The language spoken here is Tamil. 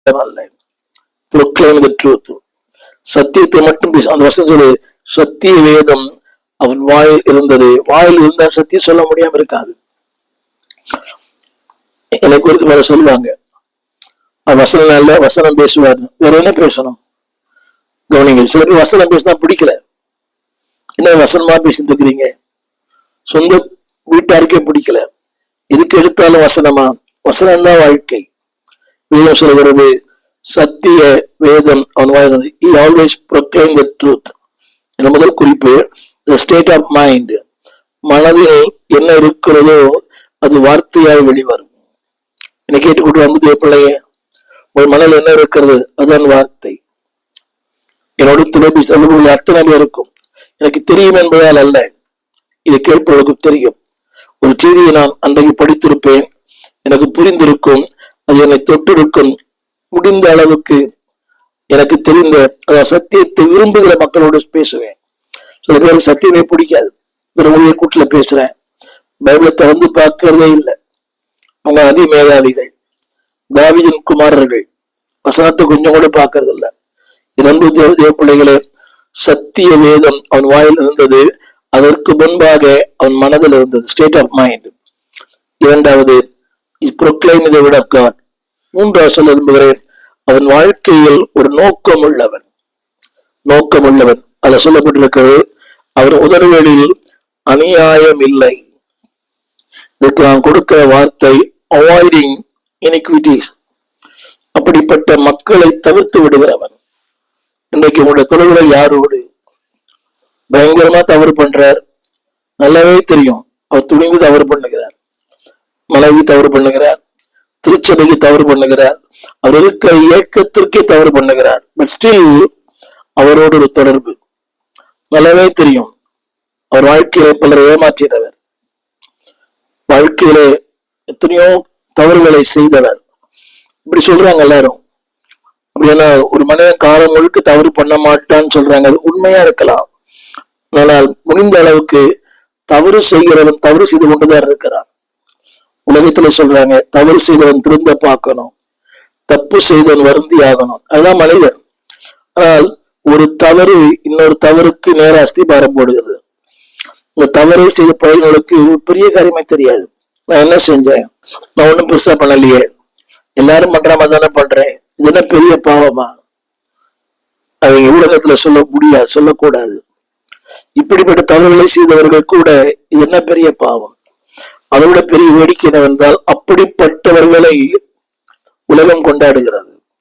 அல்ல. proclaim the truth. சத்தியத்தை மட்டும் பேச. அந்த வசனம் சொல்லு, சத்திய வேதம் அவன் வாயில் இருந்தது. வாயில் இருந்தா சத்தியம் சொல்ல முடியாம இருக்காது. என்னை குறித்து வேற சொல்லுவாங்க, வசனம் இல்ல, வசனம் பேசுவார். வேற என்ன பேசணும்? கவனிங்க, சில பேர் வசனம் பேசினா பிடிக்கல. என்ன வசனமா பேசிட்டு இருக்கிறீங்க? சொந்த வீட்டாருக்கே பிடிக்கல, இதுக்கு எடுத்தாலும் வசனமா? வசனம் தான் வாழ்க்கை. வேதம் சொல்கிறது, சத்திய வேதம் அவன் வாயிலிருந்து. He always proclaimed the truth. என முதல் குறிப்பு, the state of mind. மனதில் என்ன இருக்கிறதோ அது வார்த்தையாய் வெளிவரும். என்னை கேட்டுக்கொண்டு வந்து பிள்ளைய, ஒரு மனதில் என்ன இருக்கிறது அதுதான் வார்த்தை. என்னோட துணைபி சொல்லுபவர்கள் அத்தனை இருக்கும். எனக்கு தெரியும் என்பதால் அல்ல, இதை கேட்பவர்களுக்கு தெரியும். ஒரு செய்தியை நான் அன்றைக்கு படித்திருப்பேன், எனக்கு புரிந்திருக்கும், அது என்னை தொட்டிருக்கும். முடிந்த அளவுக்கு எனக்கு தெரிந்த சத்தியத்தை விரும்புகிற மக்களோடு பேசுவேன். சில பேருக்கு சத்தியமே பிடிக்காது. ஊழியர் கூட்டுல பேசுறேன், பைபிளை திறந்து பார்க்கறதே இல்லை. அவங்க அதிமேதாவிகள், தாவீதின் குமாரர்கள், வசனத்தை கொஞ்சம் கூட பார்க்கறது இல்லை. இரண்டு தேவ பிள்ளைகளே, சத்திய வேதம் அவன் வாயில் இருந்தது, அதற்கு முன்பாக அவன் மனதில் இருந்தது. State of mind. இரண்டாவது, is proclaim the word of God. மூன்றாவது சொல்ல விரும்புகிறேன், அவன் வாழ்க்கையில் ஒரு நோக்கம் உள்ளவன். நோக்கம் உள்ளவன் அதை சொல்லப்பட்டிருக்கிறது. அவன் உதடுகளில் அநியாயம் இல்லை. இதற்கு நான் கொடுக்கிற வார்த்தை அவாய்டிங் இனிக்விட்டிஸ். அப்படிப்பட்ட மக்களை தவிர்த்து விடுகிறவன். இன்றைக்கு உங்களுடைய தொழில்களை யாரோடு பயங்கரமா தவறு பண்றார், நல்லாவே தெரியும். அவர் துணிவு தவறு பண்ணுகிறார், மனைவி தவறு பண்ணுகிறார், திருச்சபைக்கு தவறு பண்ணுகிறார், அவர் இருக்கிற இயக்கத்திற்கே தவறு பண்ணுகிறார். பட் ஸ்டில் அவரோடு ஒரு தொடர்பு. நல்லாவே தெரியும் அவர் வாழ்க்கையில பலரை ஏமாற்றினவர், வாழ்க்கையில எத்தனையோ தவறுகளை செய்தவர். இப்படி சொல்றாங்க எல்லாரும். அப்படின்னா ஒரு மனிதன் காலம் முழுக்க தவறு பண்ண மாட்டான்னு சொல்றாங்க. அது உண்மையா இருக்கலாம். ஆனால் முடிந்த அளவுக்கு தவறு செய்கிறவன் தவறு செய்து கொண்டுதான் இருக்கிறான். உலகத்துல சொல்றாங்க, தவறு செய்தவன் திரும்ப பார்க்கணும், தப்பு செய்தவன் வருந்தி ஆகணும். அதுதான் மனிதன். ஆனால் ஒரு தவறு இன்னொரு தவறுக்கு நேர அஸ்திபாரம் போடுகிறது. இந்த தவறை செய்த பழையவர்களுக்கு பெரிய காரியமே தெரியாது. நான் என்ன செஞ்சேன், நான் ஒண்ணும் பெருசா பண்ணலையே, எல்லாரும் பண்ற மாதிரி தானே பண்றேன், இது என்ன பெரிய பாவமா? அவங்க ஊடகத்துல சொல்ல முடியாது, சொல்லக்கூடாது. இப்படிப்பட்ட தவறுகளை செய்தவர்கள் கூட இது என்ன பெரிய பாவம்? அதை விட பெரிய வேடிக்கை என்னவென்றால், அப்படிப்பட்டவர்களை உலகம் கொண்டாடுகிறது.